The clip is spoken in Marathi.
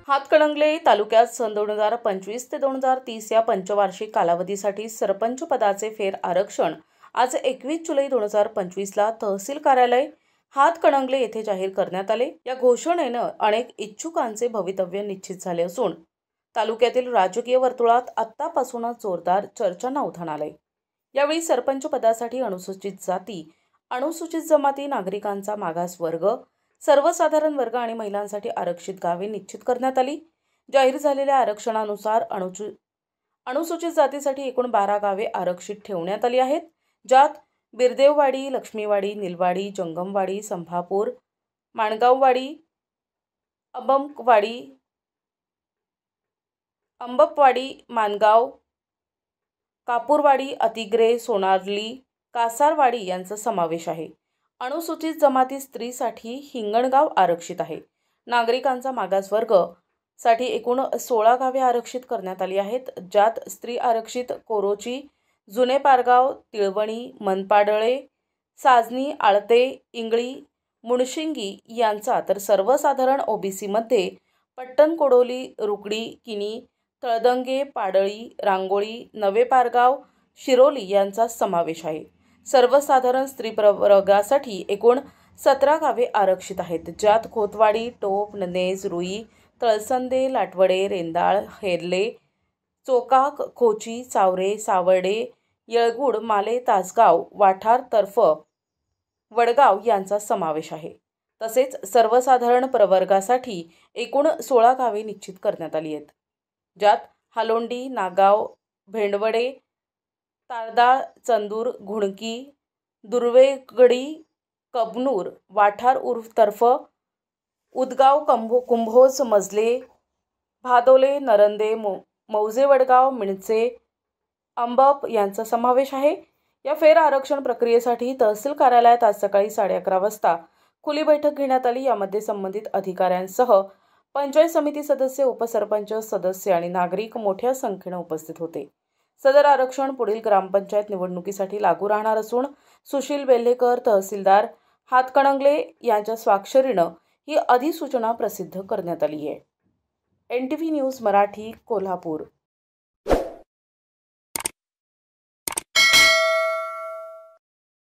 हातकणंगले तालुक्यात सन 2025 ते 2030 या पंचवार्षिक कालावधीसाठी सरपंच पदाचे फेर आरक्षण आज 21 जुलै 2025 ला तहसील कार्यालय हातकणंगले येथे जाहीर करण्यात आले। या घोषणेने अनेक इच्छुकांचे भवितव्य निश्चित झाले असून तालुक्यातील राजकीय वर्तुळात आत्तापासूनच जोरदार चर्चांना उधाण आले। यावेळी सरपंच पदासाठी अनुसूचित जाती, अनुसूचित जमाती, नागरिकांचा मागास वर्ग, सर्वसाधारण वर्ग आणि महिलांसाठी आरक्षित गावे निश्चित करण्यात आली। जाहीर झालेल्या आरक्षणानुसार अनुसूचित जातीसाठी एकूण 12 गावे आरक्षित ठेवण्यात आली आहेत, ज्यात बिरदेववाडी, लक्ष्मीवाडी, निलवाडी, जंगमवाडी, संभापूर, माणगाववाडी, अंबपवाडी, मानगाव, कापूरवाडी, अतिग्रे, सोनारली, कासारवाडी यांचा समावेश आहे। अनुसूचित जमाती स्त्रीसाठी हिंगणगाव आरक्षित आहे। नागरिकांचा मागास वर्ग साठी एकूण 16 गावे आरक्षित करण्यात आली आहेत, ज्यात स्त्री आरक्षित कोरोची, जुने पारगाव, तिळवणी, मनपाडळे, साजनी, आळते, इंगळी, मुणशिंगी यांचा, तर सर्वसाधारण ओबीसी मध्ये पट्टण, कोडोली, रुकडी, किनी, तळदंगे, पाडळी, रांगोळी, नवे पारगाव, शिरोली यांचा समावेश आहे। सर्वसाधारण स्त्री प्रवर्गासाठी एकूण 17 गावे आरक्षित आहेत, ज्यात खोतवाडी, टोप, ननेज, रुई, तळसंदे, लाटवडे, रेंदाळ, हेरले, चोकाक, खोची, चावरे, सावर्डे, येळगुड, माले, तासगाव, वाठार, तर्फ, वडगाव यांचा समावेश आहे। तसेच सर्वसाधारण प्रवर्गासाठी एकूण 16 गावे निश्चित करण्यात आली आहेत, ज्यात हालोंडी, नागाव, भेंडवडे, तारदाळ, चंदूर, घुणकी, दुर्वेगडी, कबनूर, वाठार उर्फ तर्फ, उदगाव, कुंभोज, मजले, भादोले, नरंदे, मौजे, वडगाव, मिणचे, अंबप यांचा समावेश आहे। या फेर आरक्षण प्रक्रियेसाठी तहसील कार्यालयात आज सकाळी 11:30 वाजता खुली बैठक घेण्यात आली। यामध्ये संबंधित अधिकाऱ्यांसह पंचायत समिती सदस्य, उपसरपंच सदस्य आणि नागरिक मोठ्या संख्येने उपस्थित होते। सदर आरक्षण पुढील ग्रामपंचायत निवडणुकीसाठी लागू राहणार असून सुशील बेल्हेकर, तहसीलदार हातकणंगले यांच्या स्वाक्षरीने ही अधिसूचना प्रसिद्ध करण्यात आली आहे। NTV news Marathi, Kolhapur.